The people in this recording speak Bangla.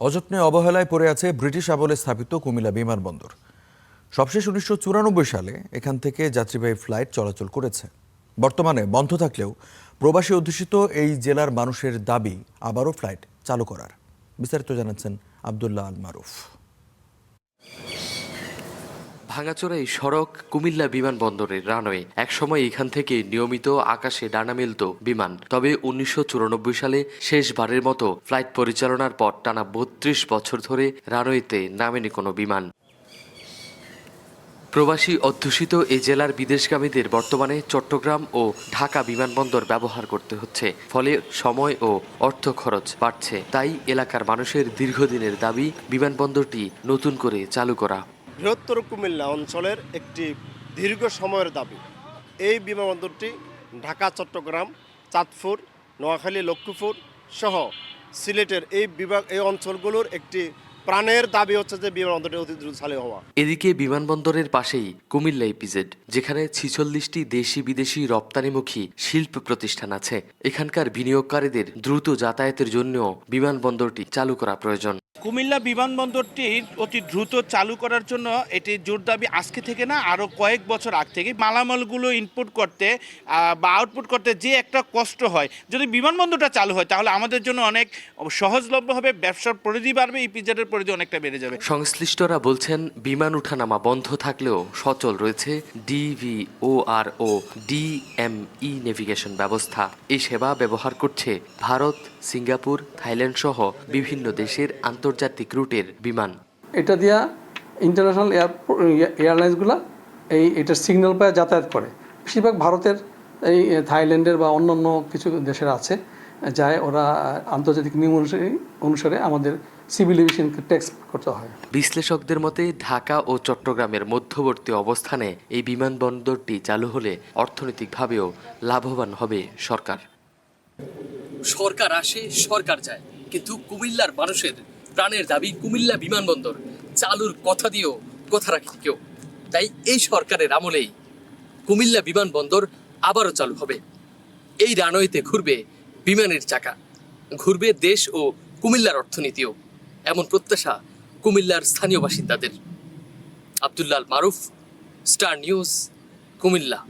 অযত্নে অবহেলায় পড়ে আছে ব্রিটিশ আমলে স্থাপিত কুমিল্লা বিমানবন্দর। সবশেষ ১৯৯৪ সালে এখান থেকে যাত্রীবাহী ফ্লাইট চলাচল করেছে। বর্তমানে বন্ধ থাকলেও প্রবাসী অধ্যুষিত এই জেলার মানুষের দাবি আবারও ফ্লাইট চালু করার। বিস্তারিত জানাচ্ছেন আব্দুল্লাহ আল মারুফ। ভাঙাচোরা এই সড়ক কুমিল্লা বিমানবন্দরের রানওয়ে। একসময় এখান থেকে নিয়মিত আকাশে ডানা মেলত বিমান। তবে ১৯৯৪ সালে শেষবারের মতো ফ্লাইট পরিচালনার পর টানা ৩২ বছর ধরে রানওয়েতে নামেনি কোনো বিমান। প্রবাসী অধ্যুষিত এই জেলার বিদেশগামীদের বর্তমানে চট্টগ্রাম ও ঢাকা বিমানবন্দর ব্যবহার করতে হচ্ছে। ফলে সময় ও অর্থ খরচ বাড়ছে। তাই এলাকার মানুষের দীর্ঘদিনের দাবি বিমানবন্দরটি নতুন করে চালু করা। বৃহত্তর কুমিল্লা অঞ্চলের একটি দীর্ঘ সময়ের দাবি। এই বিমানবন্দরটি ঢাকা, চট্টগ্রাম, চাঁদপুর, নোয়াখালী, লক্ষ্মীপুর সহ সিলেটের এই অঞ্চলগুলোর একটি প্রাণের দাবি হচ্ছে যে বিমানবন্দরটি অতি দ্রুত চালু হওয়া। এদিকে বিমানবন্দরের পাশেই কুমিল্লা ইপিজেড, যেখানে ৪৬টি দেশি বিদেশি রপ্তানিমুখী শিল্প প্রতিষ্ঠান আছে। এখানকার বিনিয়োগকারীদের দ্রুত যাতায়াতের জন্য বিমানবন্দরটি চালু করা প্রয়োজন। কুমিল্লা বিমানবন্দরটি অতি দ্রুত চালু করার জন্য এটি জোর দাবি আজকে থেকে না, আরও কয়েক বছর আগ থেকে। মালামালগুলো ইনপুট করতে বা আউটপুট করতে যে একটা কষ্ট হয়, যদি বিমানবন্দরটা চালু হয় তাহলে আমাদের জন্য অনেক সহজলভ্য হবে, ব্যবসার পরিধি বাড়বে, ইপিজেডের পরিধি অনেকটা বেড়ে যাবে। সংশ্লিষ্টরা বলছেন, বিমান ওঠানামা বন্ধ থাকলেও সচল রয়েছে DVOR ও DME নেভিগেশন ব্যবস্থা। এই সেবা ব্যবহার করছে ভারত, সিঙ্গাপুর, থাইল্যান্ড সহ বিভিন্ন দেশের আন্তর্জাতিক রুটের বিমান। এটা দিয়া ইন্টারন্যাশনাল এয়ারলাইন্সগুলো এটার সিগন্যাল পায় যাতায়াত করে। বেশিরভাগ ভারতের, এই থাইল্যান্ডের বা অন্যান্য কিছু দেশের আছে, যায় ওরা আন্তর্জাতিক নিয়ম অনুসারে আমাদের সিভিল এভিয়েশনকে ট্যাক্স করতে হয়। বিশ্লেষকদের মতে ঢাকা ও চট্টগ্রামের মধ্যবর্তী অবস্থানে এই বিমানবন্দরটি চালু হলে অর্থনৈতিকভাবেও লাভবান হবে সরকার। সরকার আসে, সরকার যায়, কিন্তু কুমিল্লার মানুষের প্রাণের দাবি কুমিল্লা বিমানবন্দর চালুর কথা দিয়েও কথা রাখি কেউ। তাই এই সরকারের আমলেই কুমিল্লা বিমানবন্দর আবারও চালু হবে। এই রানওয়েতে ঘুরবে বিমানের চাকা, ঘুরবে দেশ ও কুমিল্লার অর্থনীতিও, এমন প্রত্যাশা কুমিল্লার স্থানীয় বাসিন্দাদের। আব্দুল্লাহ আল মারুফ, স্টার নিউজ, কুমিল্লা।